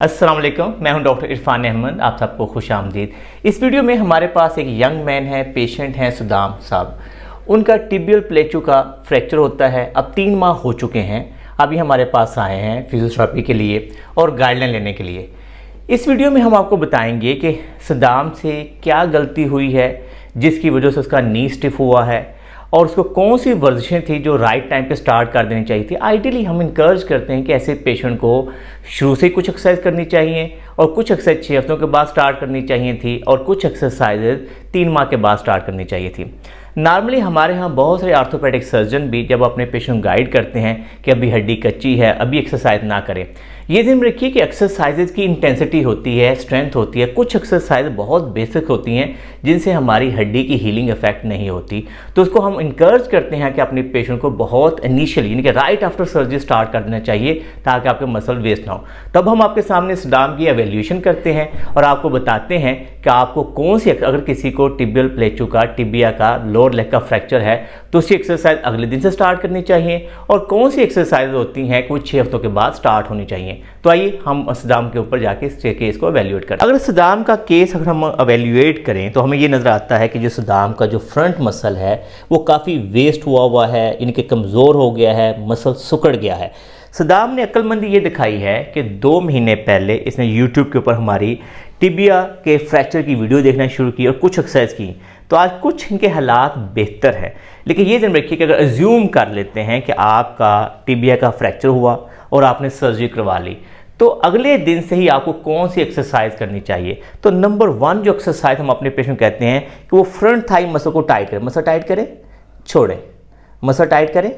अस्सलाम वालेकुम, मैं हूं डॉक्टर इरफान अहमद। आप सबको खुश आमदीद। इस वीडियो में हमारे पास एक यंग मैन है, पेशेंट हैं सुदाम साहब। उनका टिबियल प्लेटो का फ्रैक्चर होता है। अब 3 माह हो चुके हैं। अभी हमारे पास आए हैं फिजियोथेरेपी के लिए और गाइडलाइन लेने के लिए। इस वीडियो में हम आपको बताएंगे कि सुदाम से क्या गलती हुई है जिसकी वजह से उसका नी स्टिफ हुआ है और उसको कौन सी वर्जिशें थी जो राइट टाइम पे स्टार्ट कर देनी चाहिए थी। आइडियली हम इनकरेज करते हैं कि ऐसे पेशेंट को शुरू से कुछ एक्सरसाइज करनी चाहिए और कुछ एक्सरसाइज 6 हफ्तों के बाद स्टार्ट करनी चाहिए थी और कुछ एक्सरसाइजेज 3 माह के बाद स्टार्ट करनी चाहिए थी। नॉर्मली हमारे यहाँ बहुत सारे आर्थोपेडिक सर्जन भी जब अपने पेशेंट गाइड करते हैं कि अभी हड्डी कच्ची है, अभी एक्सरसाइज ना करें। ये ध्यान रखिए कि एक्सरसाइजेज की इंटेंसिटी होती है, स्ट्रेंथ होती है। कुछ एक्सरसाइज बहुत बेसिक होती हैं जिनसे हमारी हड्डी की हीलिंग इफेक्ट नहीं होती, तो उसको हम इनकरेज करते हैं कि अपने पेशेंट को बहुत इनिशियली यानी कि राइट आफ्टर सर्जरी स्टार्ट कर देना चाहिए ताकि आपके मसल वेस्ट ना हो। तब हम आपके सामने सुदाम की एवेल्यूएशन करते हैं और आपको बताते हैं कि आपको कौन सी, अगर किसी को टिबियल प्लेटो का, टिबिया का, लोअर लेग का फ्रैक्चर है तो उसकी एक्सरसाइज अगले दिन से स्टार्ट करनी चाहिए और कौन सी एक्सरसाइज होती हैं कुछ 6 हफ्तों के बाद स्टार्ट होनी चाहिए। तो आइए हम सुदाम के ऊपर जाके इस केस को एवेल्यूएट करें। अगर सुदाम का केस अगर हम एवेल्यूएट करें तो हमें ये नज़र आता है कि जो सुदाम का जो फ्रंट मसल है वो काफ़ी वेस्ट हुआ है, इनके कमज़ोर हो गया है, मसल सुकड़ गया है। सुदाम ने अक्लमंदी ये दिखाई है कि 2 महीने पहले इसने यूट्यूब के ऊपर हमारी टिबिया के फ्रैक्चर की वीडियो देखना शुरू की और कुछ एक्सरसाइज की, तो आज कुछ इनके हालात बेहतर है। लेकिन ये ध्यान रखिए कि अगर अज्यूम कर लेते हैं कि आपका टिबिया का फ्रैक्चर हुआ और आपने सर्जरी करवा ली, तो अगले दिन से ही आपको कौन सी एक्सरसाइज करनी चाहिए। तो नंबर 1 जो एक्सरसाइज हम अपने पेशेंट कहते हैं कि वो फ्रंट थाई मसल को टाइट करें। मसल टाइट करें, छोड़ें, मसल टाइट करें,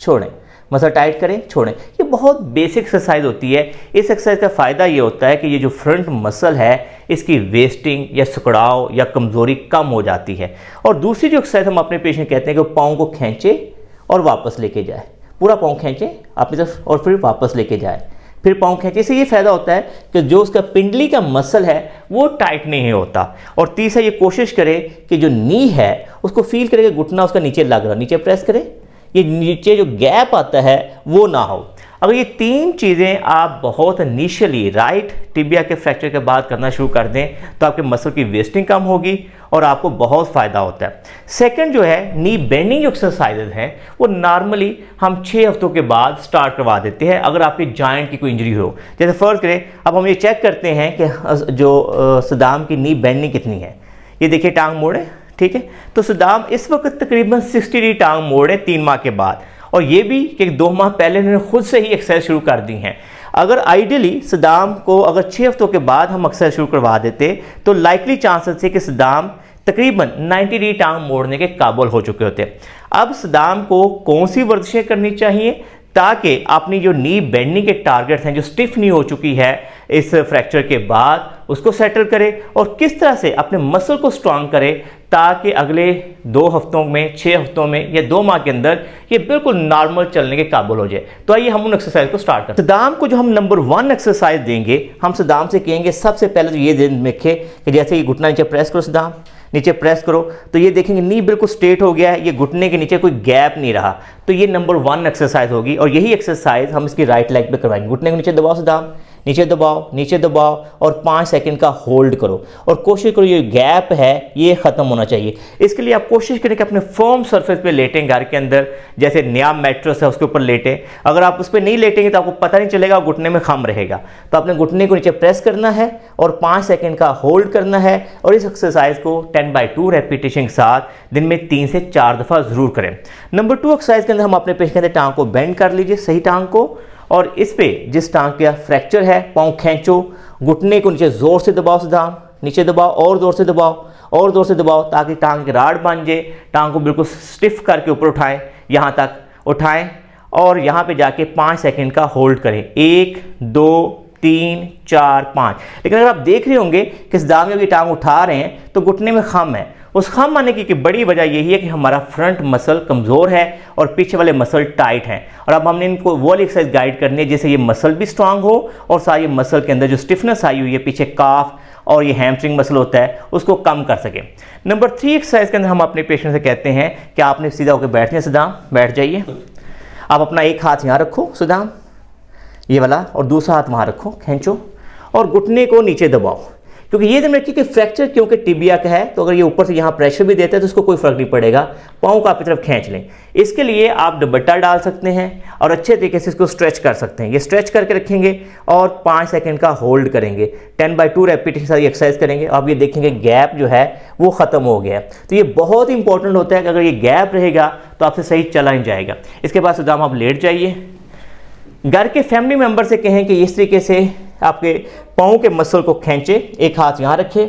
छोड़ें, मसल टाइट करें, छोड़ें। ये बहुत बेसिक एक्सरसाइज होती है। इस एक्सरसाइज का फ़ायदा ये होता है कि ये जो फ्रंट मसल है इसकी वेस्टिंग या सिकुड़ाव या कमज़ोरी कम हो जाती है। और दूसरी जो एक्सरसाइज हम अपने पेशेंट कहते हैं कि वो पाँव को खींचे और वापस लेके जाए। पूरा पाँव खींचे अपनी तरफ और फिर वापस लेके जाए, फिर पाँव खींचे। इससे ये फ़ायदा होता है कि जो उसका पिंडली का मसल है वो टाइट नहीं होता। और तीसरा ये कोशिश करे कि जो नी है उसको फील करे कि घुटना उसका नीचे लग रहा, नीचे प्रेस करे, ये नीचे जो गैप आता है वो ना हो। अगर ये 3 चीज़ें आप बहुत इनिशियली राइट टिबिया के फ्रैक्चर के बाद करना शुरू कर दें तो आपके मसल की वेस्टिंग कम होगी और आपको बहुत फ़ायदा होता है। सेकंड जो है नी बेंडिंग एक्सरसाइजेज हैं वो नॉर्मली हम 6 हफ्तों के बाद स्टार्ट करवा देते हैं अगर आपकी जॉइंट की कोई इंजरी हो। जैसे फ़र्ज़ करें अब हम ये चेक करते हैं कि जो सुदाम की नी बेंडिंग कितनी है। ये देखिए टांग मोड़े, ठीक है। तो सुदाम इस वक्त तकरीबन 60 डिग्री टांग मोड़े 3 माह के बाद, और ये भी कि 2 माह पहले उन्होंने खुद से ही एक्सरसाइज शुरू कर दी हैं। अगर आइडियली सुदाम को अगर 6 हफ्तों के बाद हम एक्सरसाइज शुरू करवा देते तो लाइकली चांसेस है कि सुदाम तकरीबन 90 डिग्री टांग मोड़ने के काबिल हो चुके होते। अब सुदाम को कौन सी वर्जिशें करनी चाहिए ताकि अपनी जो नी बेंडिंग के टारगेट्स हैं, जो स्टिफ नी हो चुकी है इस फ्रैक्चर के बाद, उसको सेटल करे और किस तरह से अपने मसल को स्ट्रांग करे ताकि अगले 2 हफ्तों में, 6 हफ्तों में या 2 माह के अंदर ये बिल्कुल नॉर्मल चलने के काबिल हो जाए। तो आइए हम उन एक्सरसाइज को स्टार्ट करते हैं। सुदाम को जो हम नंबर 1 एक्सरसाइज देंगे, हम सुदाम से कहेंगे सबसे पहले तो ये ध्यान रखें कि जैसे ये घुटना नीचे प्रेस करो, सुदाम नीचे प्रेस करो तो ये देखेंगे नी बिल्कुल स्ट्रेट हो गया है, ये घुटने के नीचे कोई गैप नहीं रहा। तो ये नंबर 1 एक्सरसाइज होगी और यही एक्सरसाइज हम इसकी राइट लेग पे करवाएंगे। घुटने को नीचे दबाओ सुदाम, नीचे दबाओ, नीचे दबाओ और 5 सेकंड का होल्ड करो और कोशिश करो ये गैप है ये ख़त्म होना चाहिए। इसके लिए आप कोशिश करें कि अपने फर्म सरफेस पे लेटें, घर के अंदर जैसे नया मैट्रेस है उसके ऊपर लेटें। अगर आप उस पर नहीं लेटेंगे तो आपको पता नहीं चलेगा, घुटने में खम रहेगा। तो अपने घुटने को नीचे प्रेस करना है और 5 सेकंड का होल्ड करना है और इस एक्सरसाइज को 10/2 रेपिटेशन के साथ दिन में 3 से 4 दफ़ा ज़रूर करें। नंबर 2 एक्सरसाइज के अंदर हम अपने पेशेंट के अंदर टांग को बेंड कर लीजिए, सही टांग को, और इस पे जिस टांग का फ्रैक्चर है पाँव खींचो, घुटने को नीचे ज़ोर से दबाओ सुदाम, नीचे दबाओ और ज़ोर से दबाओ और ज़ोर से दबाओ ताकि टांग की राड बन जाए। टांग को बिल्कुल स्टिफ करके ऊपर उठाएं, यहाँ तक उठाएं और यहाँ पे जाके 5 सेकंड का होल्ड करें। 1 2 3 4 5। लेकिन अगर आप देख रहे होंगे कि सुदाम जब ये टांग उठा रहे हैं तो घुटने में खम है। उस खम आने की बड़ी वजह यही है कि हमारा फ्रंट मसल कमज़ोर है और पीछे वाले मसल टाइट हैं। और अब हमने इनको वो वाली एक्सरसाइज गाइड करनी है जिससे ये मसल भी स्ट्रांग हो और सारी मसल के अंदर जो स्टिफनेस आई हुई है पीछे काफ और ये हैमस्ट्रिंग मसल होता है उसको कम कर सके। नंबर 3 एक्सरसाइज के अंदर हम अपने पेशेंट से कहते हैं कि आपने सीधा होकर बैठना है। सुदाम बैठ जाइए, आप अपना एक हाथ यहाँ रखो सुदाम, ये वाला, और दूसरा हाथ वहाँ रखो, खींचो और घुटने को नीचे दबाओ, क्योंकि ये ध्यान रखिए कि फ्रैक्चर क्योंकि टिबिया का है, तो अगर ये ऊपर से यहाँ प्रेशर भी देता है तो उसको कोई फर्क नहीं पड़ेगा, पाँव को आपकी तरफ खींच लें। इसके लिए आप दुपट्टा डाल सकते हैं और अच्छे तरीके से इसको स्ट्रेच कर सकते हैं। ये स्ट्रेच करके रखेंगे और 5 सेकंड का होल्ड करेंगे, 10/2 रेपिटेशन सारी एक्सरसाइज करेंगे। आप ये देखेंगे गैप जो है वो ख़त्म हो गया है। तो ये बहुत इंपॉर्टेंट होता है कि अगर ये गैप रहेगा तो आपसे सही चला नहीं जाएगा। इसके बाद सुदाम आप लेट जाइए, घर के फैमिली मेम्बर से कहें कि इस तरीके से आपके पाँव के मसल को खींचे, एक हाथ यहाँ रखे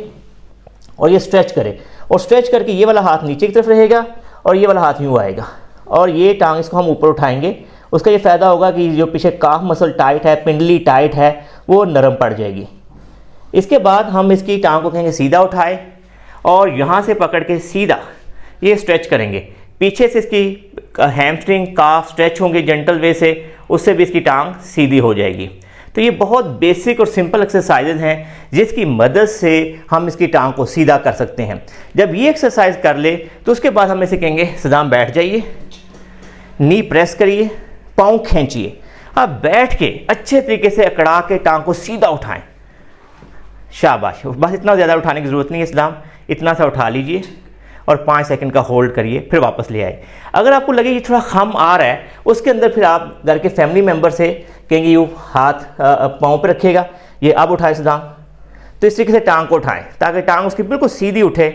और ये स्ट्रेच करें, और स्ट्रेच करके ये वाला हाथ नीचे की तरफ रहेगा और ये वाला हाथ यूँ आएगा और ये टांग इसको हम ऊपर उठाएंगे। उसका ये फ़ायदा होगा कि जो पीछे काफ मसल टाइट है, पिंडली टाइट है, वो नरम पड़ जाएगी। इसके बाद हम इसकी टांग को कहेंगे सीधा उठाए और यहाँ से पकड़ के सीधा ये स्ट्रेच करेंगे। पीछे से इसकी हैमस्ट्रिंग काफ स्ट्रेच होंगे जेंटल वे से, उससे भी इसकी टांग सीधी हो जाएगी। तो ये बहुत बेसिक और सिंपल एक्सरसाइजेज हैं जिसकी मदद से हम इसकी टांग को सीधा कर सकते हैं। जब ये एक्सरसाइज कर ले तो उसके बाद हम इसे कहेंगे सदाम बैठ जाइए, नी प्रेस करिए, पाँव खींचिए। अब बैठ के अच्छे तरीके से अकड़ा के टांग को सीधा उठाएं। शाबाश, बस इतना ज़्यादा उठाने की ज़रूरत नहीं है सदाम, इतना सा उठा लीजिए और 5 सेकंड का होल्ड करिए, फिर वापस ले आए। अगर आपको लगे कि थोड़ा खम आ रहा है, उसके अंदर फिर आप घर के फैमिली मेम्बर से कहेंगे यूँ हाथ पाँव पे रखिएगा, ये अब उठाए सदाम, तो इस तरीके से टांग को उठाएं ताकि टांग उसकी बिल्कुल सीधी उठे,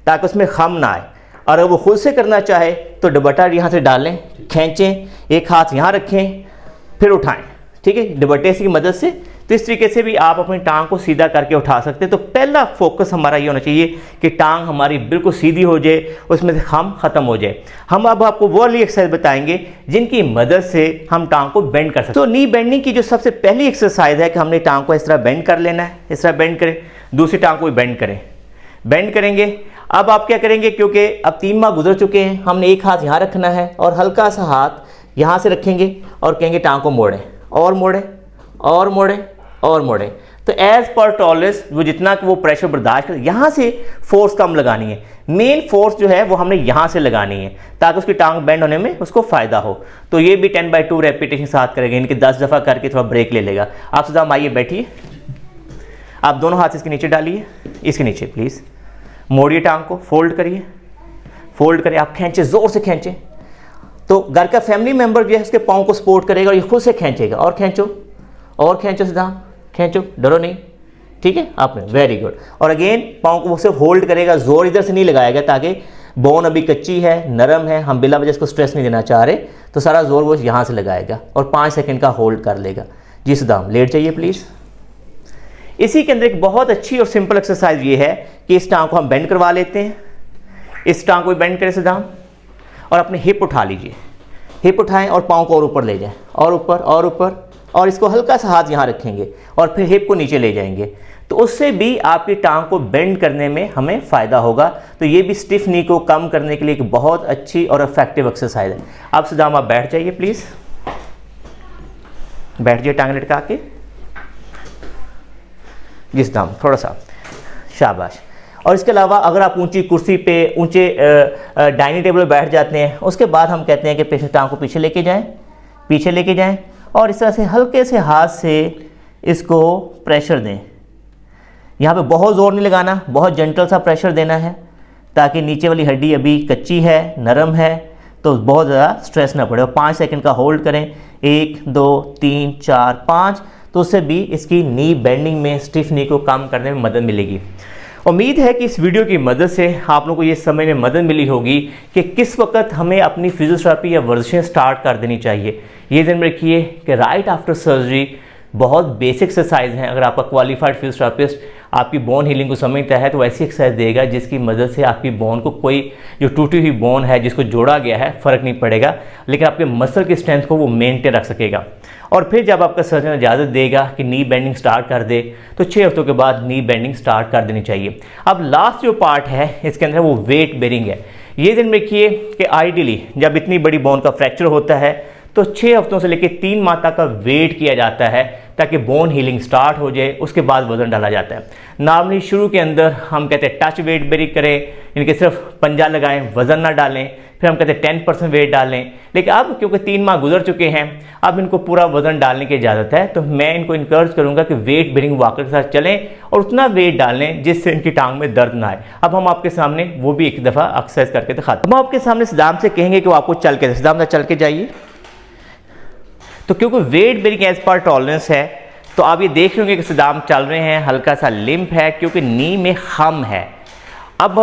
ताकि उसमें खम ना आए। और अगर वो खुद से करना चाहे तो दुपट्टा यहाँ से डालें, खींचें, एक हाथ यहाँ रखें, फिर उठाएं, ठीक है, दुपट्टे की मदद से। तो इस तरीके से भी आप अपनी टांग को सीधा करके उठा सकते हैं। तो पहला फोकस हमारा ये होना चाहिए कि टांग हमारी बिल्कुल सीधी हो जाए, उसमें से खम खत्म हो जाए। हम अब आपको वो वाली एक्सरसाइज बताएंगे जिनकी मदद से हम टांग को बेंड कर सकते हैं। तो नी बेंडिंग की जो सबसे पहली एक्सरसाइज है कि हमने टांग को इस तरह बेंड कर लेना है, इस तरह बेंड करें, दूसरी टांग को भी बेंड करें, बेंड करेंगे। अब आप क्या करेंगे, क्योंकि अब 3 माह गुजर चुके हैं, हमने एक हाथ यहाँ रखना है और हल्का सा हाथ यहाँ से रखेंगे और कहेंगे टांग को मोड़ें और मोड़ें और मोड़ें और मोड़ें। तो एज पर टॉलरेंस वो जितना कि वो प्रेशर बर्दाश्त कर, यहाँ से फोर्स कम लगानी है। मेन फोर्स जो है वो हमने यहाँ से लगानी है ताकि उसकी टांग बेंड होने में उसको फ़ायदा हो। तो ये भी 10/2 रेपिटेशन साथ करेंगे, इनके 10 दफ़ा करके थोड़ा ब्रेक ले लेगा। आप सदाम आइए बैठिए, आप दोनों हाथ इसके नीचे डालिए, इसके नीचे प्लीज़, मोड़िए टांग को, फोल्ड करिए, फोल्ड करिए, आप खींचे, ज़ोर से खींचें। तो घर का फैमिली मेम्बर जो है उसके पाँव को सपोर्ट करेगा और ये खुद से खींचेगा, और खींचो और खींचो सदाम, खींचो, डरो नहीं, ठीक है आपने, वेरी गुड। और अगेन पाँव को उसे होल्ड करेगा, जोर इधर से नहीं लगाएगा ताकि बोन अभी कच्ची है, नरम है, हम बिला वजह इसको स्ट्रेस नहीं देना चाह रहे, तो सारा जोर वो यहाँ से लगाएगा और 5 सेकंड का होल्ड कर लेगा। जी सदाम लेट जाइए प्लीज़। इसी के अंदर एक बहुत अच्छी और सिंपल एक्सरसाइज ये है कि इस टांग को हम बेंड करवा लेते हैं, इस टांग को बेंड करें सदाम, और अपने हिप उठा लीजिए, हिप उठाएं और पाँव को और ऊपर ले जाएं, और ऊपर और ऊपर, और इसको हल्का सा हाथ यहाँ रखेंगे और फिर हिप को नीचे ले जाएंगे। तो उससे भी आपकी टांग को बेंड करने में हमें फ़ायदा होगा। तो ये भी स्टिफ नी को कम करने के लिए एक बहुत अच्छी और इफेक्टिव एक्सरसाइज है। अब सदाम आप बैठ जाइए प्लीज़, बैठ जाइए टांग लटका के। जी सदाम थोड़ा सा, शाबाश। और इसके अलावा अगर आप ऊंची कुर्सी पे, ऊंचे डाइनिंग टेबल पर बैठ जाते हैं, उसके बाद हम कहते हैं कि पेशेंट टांग को पीछे लेके जाएं, पीछे लेके जाएं और इस तरह से हल्के से हाथ से इसको प्रेशर दें। यहाँ पे बहुत ज़ोर नहीं लगाना, बहुत जेंटल सा प्रेशर देना है ताकि नीचे वाली हड्डी अभी कच्ची है, नरम है, तो बहुत ज़्यादा स्ट्रेस ना पड़े। और 5 सेकंड का होल्ड करें, 1 2 3 4 5, तो उससे भी इसकी नी बेंडिंग में, स्टिफ नी को कम करने में मदद मिलेगी। उम्मीद है कि इस वीडियो की मदद से आप लोगों को ये समझने में मदद मिली होगी कि किस वक्त हमें अपनी फिजियोथेरेपी या वर्जिशें स्टार्ट कर देनी चाहिए। ये ध्यान रखिए कि राइट आफ्टर सर्जरी बहुत बेसिक एक्सरसाइज हैं। अगर आपका क्वालिफाइड फिजियोथेरेपिस्ट आपकी बोन हीलिंग को समझता है तो ऐसी एक्सरसाइज देगा जिसकी मदद से आपकी बोन को, कोई जो टूटी हुई बोन है जिसको जोड़ा गया है, फ़र्क नहीं पड़ेगा, लेकिन आपके मसल की स्ट्रेंथ को वो मेंटेन रख सकेगा। और फिर जब आपका सर्जन इजाज़त देगा कि नी बेंडिंग स्टार्ट कर दे, तो 6 हफ्तों के बाद नी बेंडिंग स्टार्ट कर देनी चाहिए। अब लास्ट जो पार्ट है इसके अंदर वो वेट बेरिंग है। ये ध्यान रखिए कि आइडियली जब इतनी बड़ी बोन का फ्रैक्चर होता है तो 6 हफ्तों से लेकर 3 माह तक का वेट किया जाता है ताकि बोन हीलिंग स्टार्ट हो जाए, उसके बाद वज़न डाला जाता है। नॉर्मली शुरू के अंदर हम कहते हैं टच वेट बेरिंग करें, इनके सिर्फ पंजा लगाएं, वज़न ना डालें, फिर हम कहते हैं 10% वेट डालें। लेकिन अब क्योंकि 3 माह गुजर चुके हैं, अब इनको पूरा वज़न डालने की इजाज़त है, तो मैं इनको इनकरेज करूँगा कि वेट बेरिंग वॉकर के साथ चलें और उतना वेट डालें जिससे इनकी टांग में दर्द ना आए। अब हम आपके सामने वो भी एक दफ़ा एक्सरसाइज करके दिखाते हैं। हम आपके सामने सदाम से कहेंगे कि वो आपको चल के, सदाम चल के जाइए। तो क्योंकि weight bearing as per tolerance है, तो आप ये देख रहे होंगे कि सदाम चल रहे हैं, हल्का सा लिम्प है क्योंकि नी में खम है। अब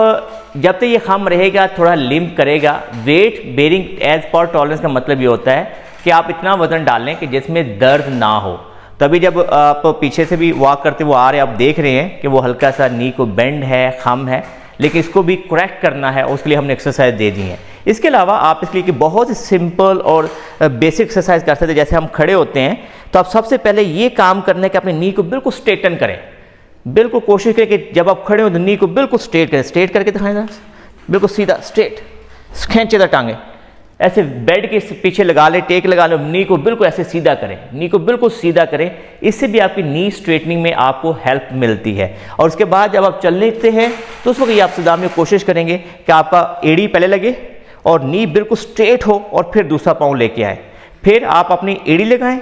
जब तक ये खम रहेगा, थोड़ा लिम्प करेगा। Weight bearing as per tolerance का मतलब ये होता है कि आप इतना वज़न डालें कि जिसमें दर्द ना हो। तभी जब आप पीछे से भी वॉक करते हुए आ रहे हैं, आप देख रहे हैं कि वो हल्का सा नी को बेंड है, खम है, लेकिन इसको भी करेक्ट करना है, उसके लिए हमने एक्सरसाइज दे दी है। इसके अलावा आप इसके लिए कि बहुत सिंपल और बेसिक एक्सरसाइज कर सकते हैं। जैसे हम खड़े होते हैं तो आप सबसे पहले ये काम करना है कि अपनी नी को बिल्कुल स्ट्रेटन करें। बिल्कुल कोशिश करें कि जब आप खड़े हो तो नी को बिल्कुल स्ट्रेट करें। स्ट्रेट करके दिखाएं ना, बिल्कुल सीधा स्ट्रेट, खींचे टांगे ऐसे बेड के पीछे लगा ले, टेक लगा ले, नी को बिल्कुल ऐसे सीधा करें, नी को बिल्कुल सीधा करें। इससे भी आपकी नी स्ट्रेटनिंग में आपको हेल्प मिलती है। और उसके बाद जब आप चलने हैं तो उस वक्त ये आप सदाम में कोशिश करेंगे कि आपका एड़ी पहले लगे और नी बिल्कुल स्ट्रेट हो और फिर दूसरा पाँव लेके आए। फिर आप अपनी एड़ी लगाएं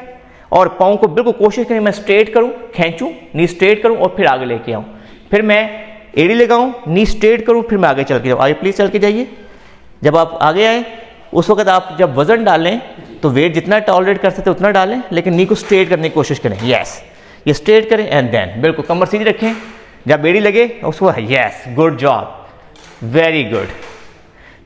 और पाँव को बिल्कुल कोशिश करें मैं स्ट्रेट करूं, खींचूं, नी स्ट्रेट करूं और फिर आगे लेके आऊं। फिर मैं एड़ी लगाऊं, नी स्ट्रेट करूं, फिर मैं आगे चल के जाऊं। आगे प्लीज़ चल के जाइए। जब आप आगे आए उस वक्त आप जब वज़न डालें तो वेट जितना टॉलरेट कर सकते उतना डालें, लेकिन नी को स्ट्रेट करने की कोशिश करें। यस, ये स्ट्रेट करें एंड देन बिल्कुल कमर सीधी रखें। जब एड़ी लगे उसको yes, good job, very good,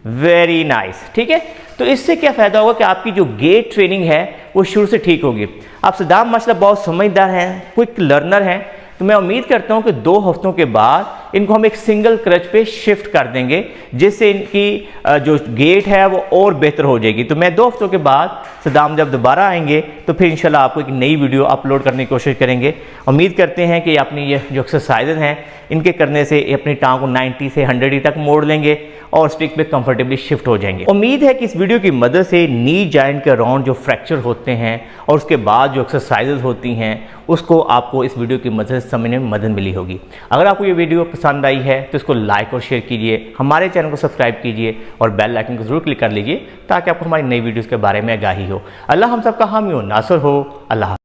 very nice. ठीक है, तो इससे क्या फ़ायदा होगा कि आपकी जो गेट ट्रेनिंग है वो शुरू से ठीक होगी। आप सदाम माशाल्लाह बहुत समझदार हैं, क्विक लर्नर हैं, तो मैं उम्मीद करता हूं कि 2 हफ्तों के बाद इनको हम एक सिंगल क्रच पे शिफ्ट कर देंगे, जिससे इनकी जो गेट है वो और बेहतर हो जाएगी। तो मैं 2 हफ्तों के बाद सदाम जब दोबारा आएंगे तो फिर इंशाल्लाह आपको एक नई वीडियो अपलोड करने की कोशिश करेंगे। उम्मीद करते हैं कि अपनी ये जो एक्सरसाइजेज हैं इनके करने से अपनी टांग को 90 से 100 तक मोड़ लेंगे और स्टिक पे कंफर्टेबली शिफ्ट हो जाएंगे। उम्मीद है कि इस वीडियो की मदद से नी जॉइंट के अराउंड जो फ्रैक्चर होते हैं और उसके बाद जो एक्सरसाइजेज होती हैं उसको आपको इस वीडियो की मदद से समझने में मदद मिली होगी। अगर आपको ये वीडियो पसंद आई है तो इसको लाइक और शेयर कीजिए, हमारे चैनल को सब्सक्राइब कीजिए और बेल आइकन को जरूर क्लिक कर लीजिए ताकि आपको हमारी नई वीडियोज़ के बारे में आगाही हो। अल्लाह हम सबका हामी हो, नासर हो। अल्लाह।